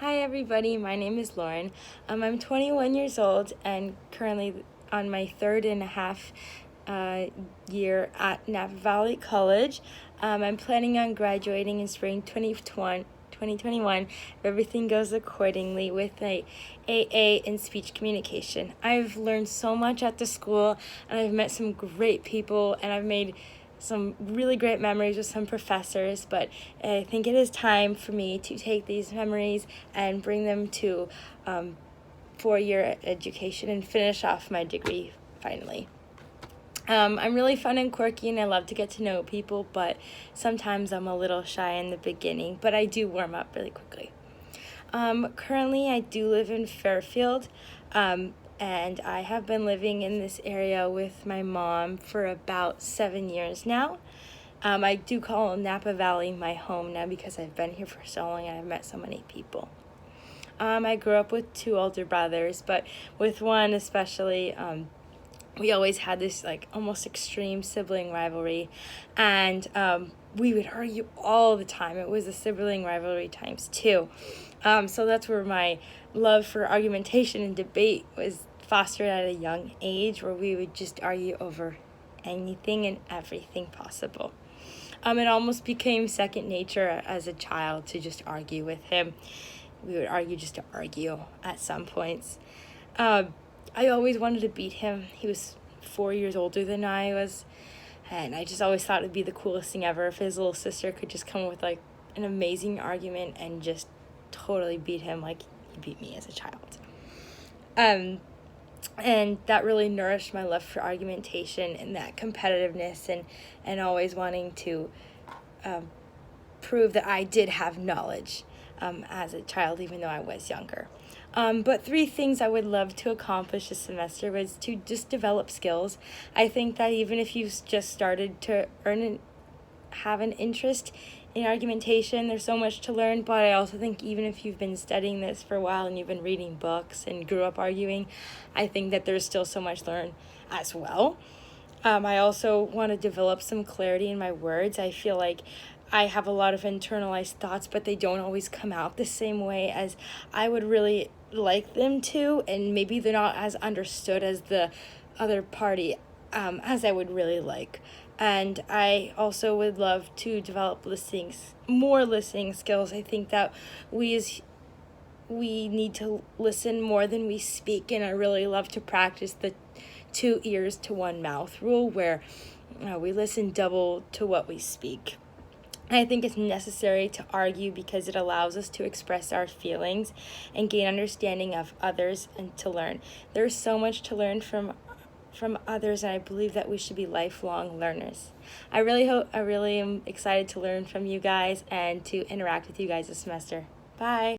Hi everybody, my name is Lauren. I'm 21 years old and currently on my 3.5 year at Napa Valley College. I'm planning on graduating in spring 2021 if everything goes accordingly with a AA in speech communication. I've learned so much at the school and I've met some great people and I've made some really great memories with some professors, but I think it is time for me to take these memories and bring them to 4-year education and finish off my degree finally. I'm really fun and quirky and I love to get to know people, but sometimes I'm a little shy in the beginning, but I do warm up really quickly. Currently I do live in Fairfield, and I have been living in this area with my mom for about 7 years now. I do call Napa Valley my home now because I've been here for so long and I've met so many people. I grew up with 2 older brothers, but with one especially, we always had this like almost extreme sibling rivalry, and we would argue all the time. It was a sibling rivalry times 2. So that's where my love for argumentation and debate was fostered at a young age, where we would just argue over anything and everything possible. It almost became second nature as a child to just argue with him. We would argue just to argue at some points. I always wanted to beat him. He was 4 years older than I was, and I just always thought it would be the coolest thing ever if his little sister could just come up with like an amazing argument and just totally beat him like he beat me as a child. And that really nourished my love for argumentation and that competitiveness and always wanting to prove that I did have knowledge as a child, even though I was younger. But 3 things I would love to accomplish this semester was to just develop skills. I think that even if you've just started to have an interest in argumentation, there's so much to learn, but I also think even if you've been studying this for a while and you've been reading books and grew up arguing, I think that there's still so much to learn as well. I also want to develop some clarity in my words. I feel like I have a lot of internalized thoughts, but they don't always come out the same way as I would really like them to, and maybe they're not as understood as the other party as I would really like. And I also would love to develop more listening skills. I think that we need to listen more than we speak, and I really love to practice the 2 ears to 1 mouth rule, where we listen double to what we speak. I think it's necessary to argue because it allows us to express our feelings and gain understanding of others and to learn. There's so much to learn from others, and I believe that we should be lifelong learners. I really am excited to learn from you guys and to interact with you guys this semester. Bye.